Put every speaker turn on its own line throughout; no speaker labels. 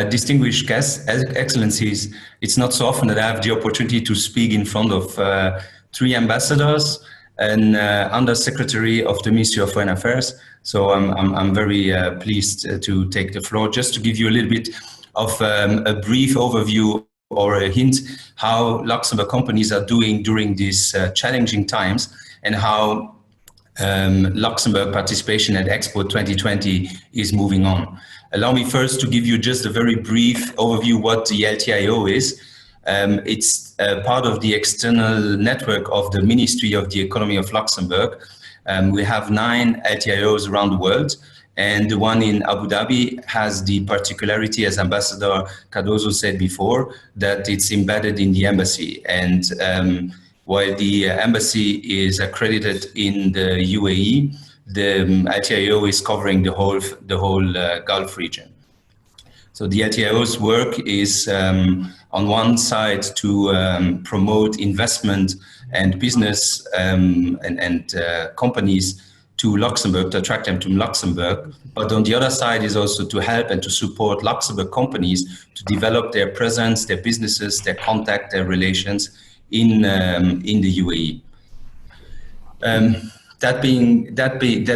distinguished guests, excellencies. It's not so often that I have the opportunity to speak in front of 3 ambassadors and Undersecretary of the Ministry of Foreign Affairs. So I'm very pleased to take the floor, just to give you a little bit of a brief overview or a hint how Luxembourg companies are doing during these challenging times, and how Luxembourg participation at Expo 2020 is moving on. Allow me first to give you just a very brief overview what the LTIO is. It's part of the external network of the Ministry of the Economy of Luxembourg. We have 9 LTIOs around the world, and the one in Abu Dhabi has the particularity, as Ambassador Cardozo said before, that it's embedded in the embassy. And while the embassy is accredited in the UAE, the LTIO is covering the whole Gulf region. So the LTIO's work is on one side to promote investment and business and companies to Luxembourg, to attract them to Luxembourg. But on the other side is also to help and to support Luxembourg companies to develop their presence, their businesses, their contact, their relations in the UAE. That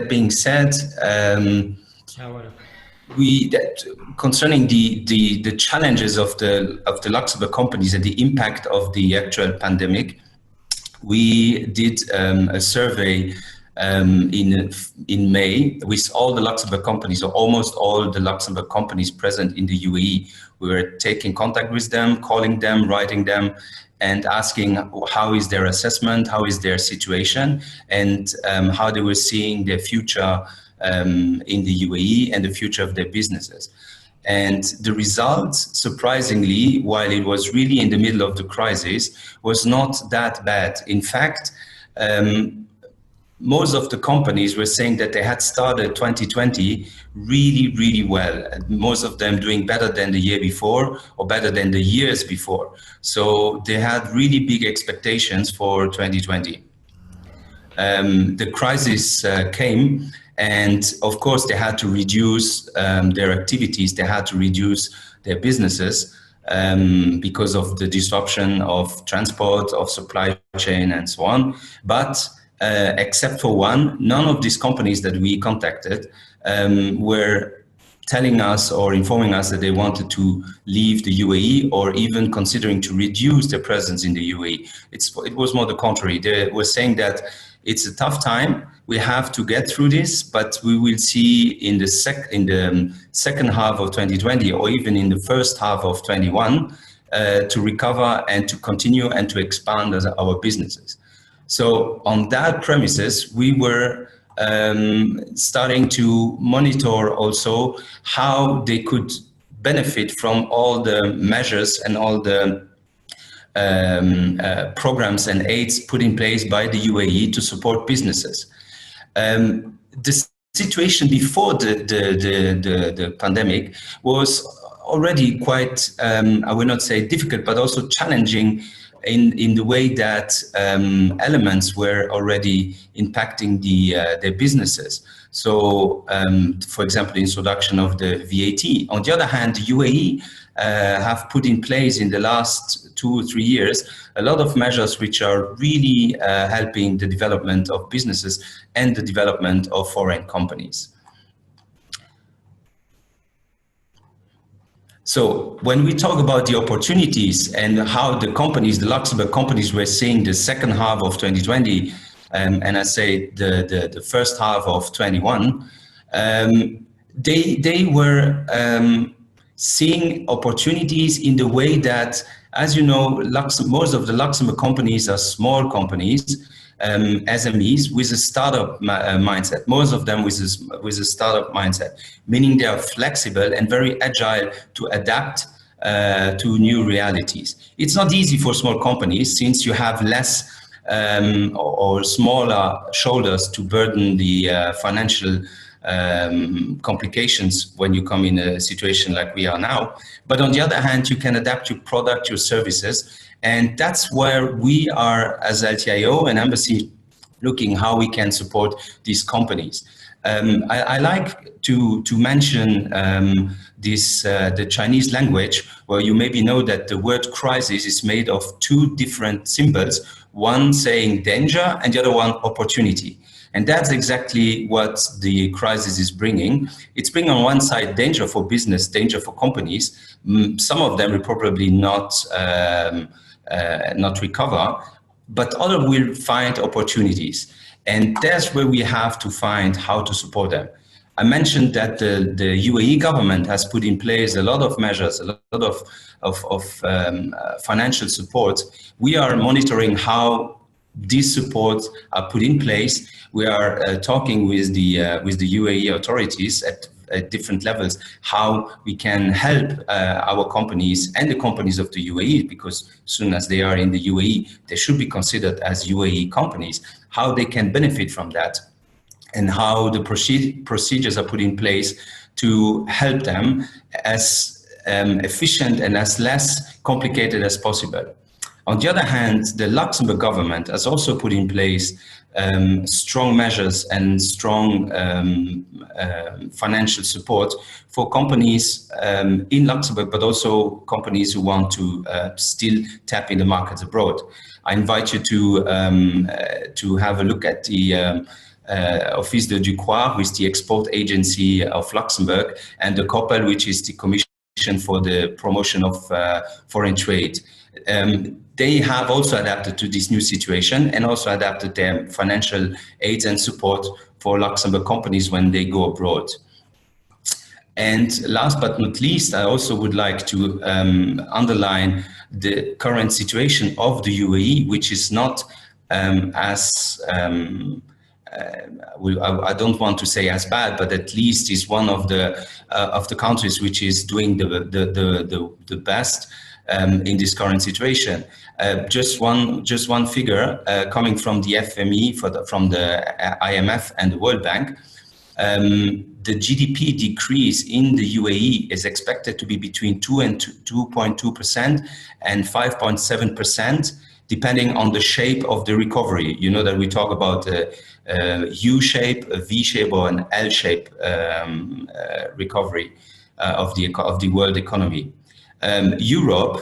being said, concerning the challenges of the Luxembourg companies and the impact of the actual pandemic, we did a survey in May with all the Luxembourg companies, or almost all the Luxembourg companies present in the UAE. We were taking contact with them, calling them, writing them, and asking how is their assessment, how is their situation, and how they were seeing their future in the UAE and the future of their businesses. And the results, surprisingly, while it was really in the middle of the crisis, was not that bad. In fact, most of the companies were saying that they had started 2020 really, really well. Most of them doing better than the year before or better than the years before. So they had really big expectations for 2020. The crisis came, and of course they had to reduce their activities, they had to reduce their businesses because of the disruption of transport, of supply chain and so on. But except for one, none of these companies that we contacted were telling us or informing us that they wanted to leave the UAE or even considering to reduce their presence in the UAE. It was more the contrary. They were saying that it's a tough time, we have to get through this, but we will see in the second half of 2020 or even in the first half of 21 to recover and to continue and to expand our businesses. So on that premises, we were starting to monitor also how they could benefit from all the measures and all the programs and aids put in place by the UAE to support businesses. The situation before the pandemic was already quite, I will not say difficult, but also challenging in the way that elements were already impacting their businesses. So, for example, the introduction of the VAT. On the other hand, the UAE have put in place in the last 2 or 3 years a lot of measures which are really helping the development of businesses and the development of foreign companies. So when we talk about the opportunities and how the companies, the Luxembourg companies, were seeing the second half of 2020, and I say the first half of 21, they were seeing opportunities in the way that, as you know, most of the Luxembourg companies are small companies, SMEs with a startup mindset, most of them with a startup mindset, meaning they are flexible and very agile to adapt to new realities. It's not easy for small companies since you have less or smaller shoulders to burden the financial complications when you come in a situation like we are now. But on the other hand, you can adapt your product, your services, and that's where we are as LTIO and Embassy looking how we can support these companies. I like to mention the Chinese language, where you maybe know that the word crisis is made of two different symbols, one saying danger and the other one opportunity. And that's exactly what the crisis is bringing. It's bringing on one side danger for business, danger for companies. Some of them will probably not recover, but others will find opportunities. And that's where we have to find how to support them. I mentioned that the UAE government has put in place a lot of measures, a lot of financial support. We are monitoring how these supports are put in place. We are talking with the UAE authorities at different levels, how we can help our companies and the companies of the UAE, because as soon as they are in the UAE, they should be considered as UAE companies, how they can benefit from that, and how the procedures are put in place to help them as efficient and as less complicated as possible. On the other hand, the Luxembourg government has also put in place strong measures and strong financial support for companies in Luxembourg, but also companies who want to still tap in the markets abroad. I invite you to have a look at the Office de Ducroix, with the export agency of Luxembourg, and the COPEL, which is the Commission for the Promotion of Foreign Trade. They have also adapted to this new situation and also adapted their financial aids and support for Luxembourg companies when they go abroad. And last but not least, I also would like to underline the current situation of the UAE, which is not I don't want to say as bad, but at least is one of the countries which is doing the best in this current situation. Just one figure coming from the FME, from the IMF and the World Bank. The GDP decrease in the UAE is expected to be between 2 and 2.2% and 5.7%, depending on the shape of the recovery. You know that we talk about a U shape, a V shape, or an L shape recovery of the world economy. Europe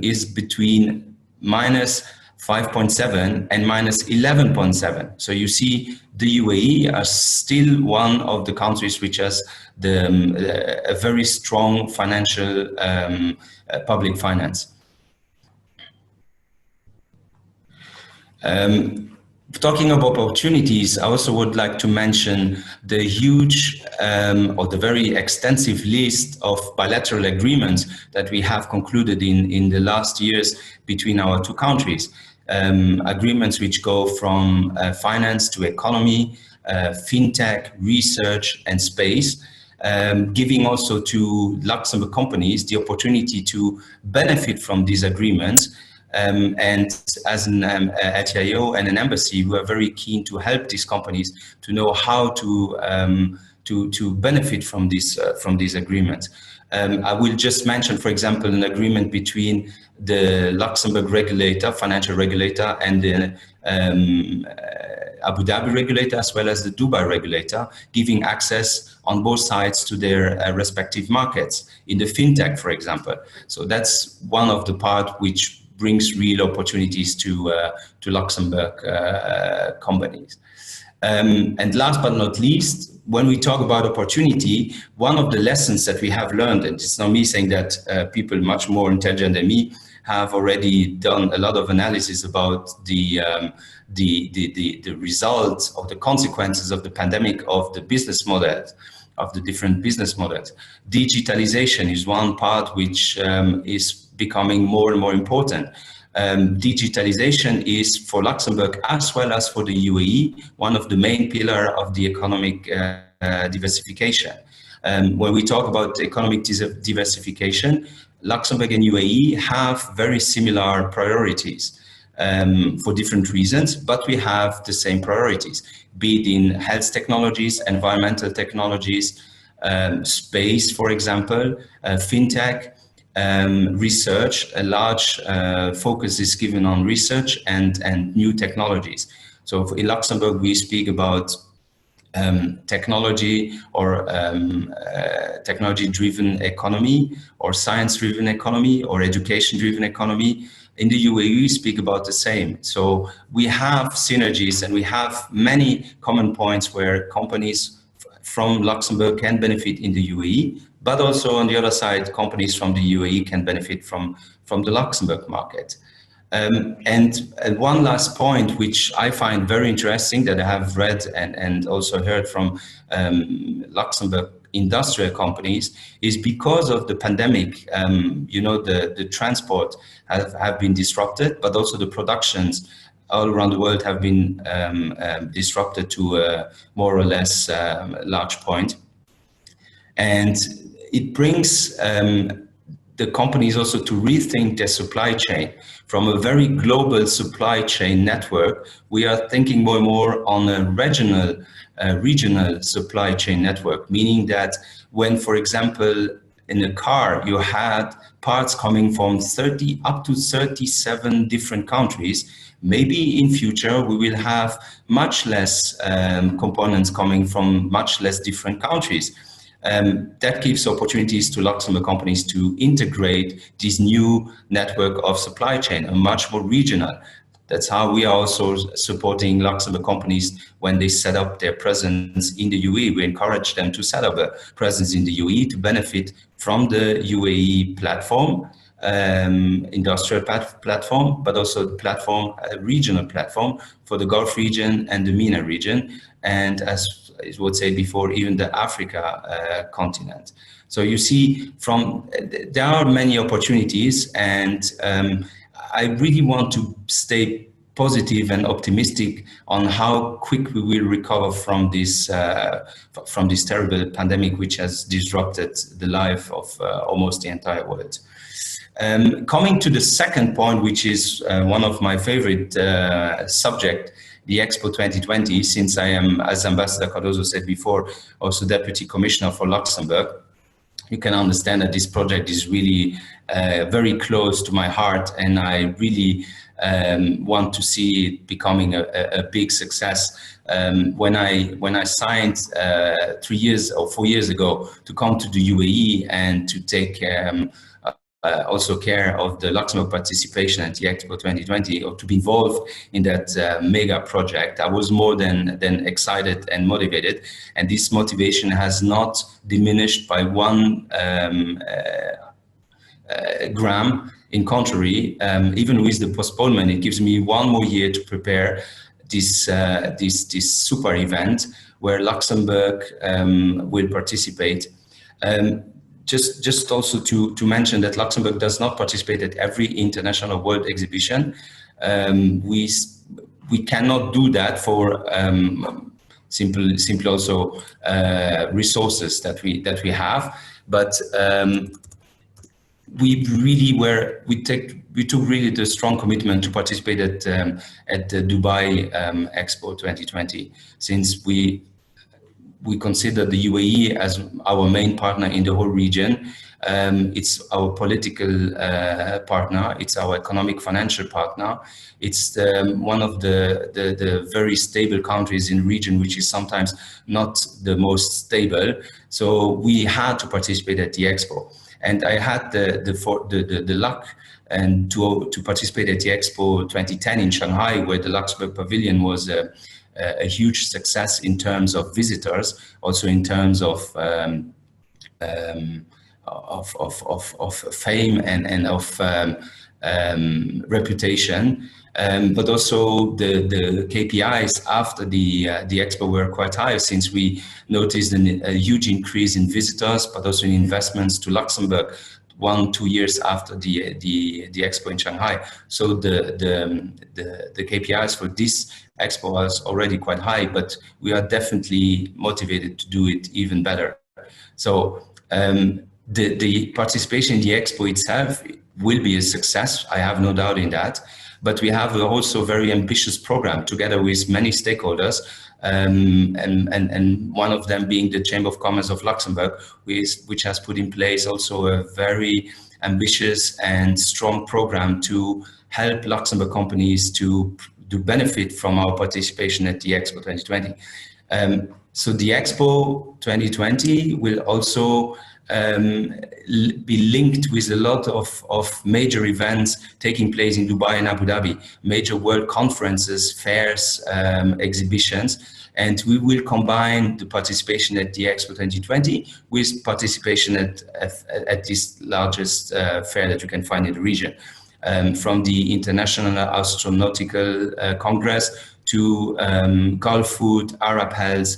is between minus 5.7 and minus 11.7. So you see, the UAE are still one of the countries which has a very strong financial public finance. Talking about opportunities, I also would like to mention the huge or the very extensive list of bilateral agreements that we have concluded in the last years between our two countries. Agreements which go from finance to economy, fintech, research, and space, giving also to Luxembourg companies the opportunity to benefit from these agreements. And as an ATIO and an embassy, we are very keen to help these companies to know how to benefit from these agreements. I will just mention, for example, an agreement between the Luxembourg regulator, financial regulator, and the Abu Dhabi regulator, as well as the Dubai regulator, giving access on both sides to their respective markets in the fintech, for example. So that's one of the parts which brings real opportunities to Luxembourg companies. And last but not least, when we talk about opportunity, one of the lessons that we have learned, and it's not me saying that, people much more intelligent than me have already done a lot of analysis about the results of the consequences of the pandemic of the business models, of the different business models. Digitalization is one part which is becoming more and more important. Digitalization is, for Luxembourg as well as for the UAE, one of the main pillars of the economic diversification. When we talk about economic diversification, Luxembourg and UAE have very similar priorities for different reasons, but we have the same priorities, be it in health technologies, environmental technologies, space, for example, fintech, research. A large focus is given on research and new technologies. So in Luxembourg, we speak about technology or technology-driven economy or science-driven economy or education-driven economy. In the UAE, we speak about the same. So we have synergies and we have many common points where companies from Luxembourg can benefit in the UAE, but also on the other side, companies from the UAE can benefit from the Luxembourg market. And one last point, which I find very interesting that I have read and also heard from Luxembourg industrial companies, is because of the pandemic, the transport have been disrupted, but also the productions all around the world have been disrupted to a more or less large point. And it brings the companies also to rethink their supply chain. From a very global supply chain network, we are thinking more and more on a regional supply chain network, meaning that when, for example, in a car, you had parts coming from 30 up to 37 different countries, maybe in future we will have much less components coming from much less different countries. That gives opportunities to Luxembourg companies to integrate this new network of supply chain, a much more regional. That's how we are also supporting Luxembourg companies when they set up their presence in the UAE. We encourage them to set up a presence in the UAE to benefit from the UAE platform, industrial platform, but also the platform, regional platform for the Gulf region and the MENA region, and as I would say before, even the Africa continent. So you see, there are many opportunities, and I really want to stay positive and optimistic on how quick we will recover from this terrible pandemic, which has disrupted the life of almost the entire world. Coming to the second point, which is one of my favorite subject, the Expo 2020, since I am, as Ambassador Cardozo said before, also Deputy Commissioner for Luxembourg, you can understand that this project is really very close to my heart, and I really want to see it becoming a big success. When I signed 3 years or 4 years ago to come to the UAE and to take also care of the Luxembourg participation at the Expo 2020, or to be involved in that mega project, I was more than excited and motivated. And this motivation has not diminished by one gram. In contrary, even with the postponement, it gives me one more year to prepare this super event where Luxembourg will participate. Just also to mention that Luxembourg does not participate at every international world exhibition. We cannot do that for simply also resources that we have, but we took really the strong commitment to participate at the Dubai Expo 2020, since we consider the UAE as our main partner in the whole region. It's our political partner. It's our economic financial partner. It's one of the very stable countries in the region, which is sometimes not the most stable. So we had to participate at the Expo. And I had the luck and to participate at the Expo 2010 in Shanghai, where the Luxembourg Pavilion was a huge success in terms of visitors, also in terms of fame and of reputation, but also the KPIs after the Expo were quite high, since we noticed a huge increase in visitors, but also in investments to Luxembourg 1-2 years after the Expo in Shanghai. So the KPIs for this Expo was already quite high, but we are definitely motivated to do it even better. So the participation in the Expo itself will be a success. I have no doubt in that. But we have also a very ambitious program together with many stakeholders, and one of them being the Chamber of Commerce of Luxembourg, which has put in place also a very ambitious and strong program to help Luxembourg companies to benefit from our participation at the Expo 2020. So the Expo 2020 will also be linked with a lot of major events taking place in Dubai and Abu Dhabi, major world conferences, fairs, exhibitions, and we will combine the participation at the Expo 2020 with participation at this largest fair that you can find in the region. From the International Astronautical Congress to Gulf Food, Arab Health,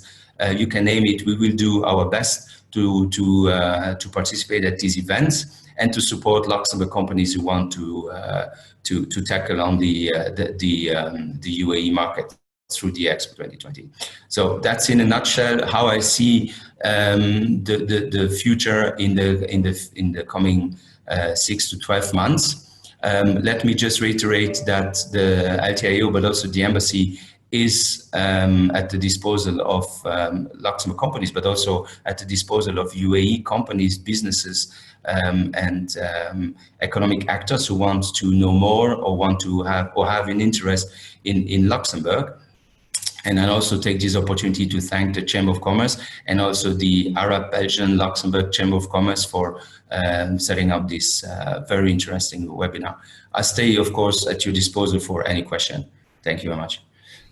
you can name it. We will do our best to participate at these events and to support Luxembourg companies who want to tackle on the UAE market through the Expo 2020. So that's in a nutshell how I see the future in the coming 6 to 12 months. Let me just reiterate that the LTIO, but also the embassy, is at the disposal of Luxembourg companies, but also at the disposal of UAE companies, businesses, and economic actors who want to know more or want to have an interest in Luxembourg. And I also take this opportunity to thank the Chamber of Commerce and also the Arab-Belgian-Luxembourg Chamber of Commerce for setting up this very interesting webinar. I stay, of course, at your disposal for any question. Thank you very much.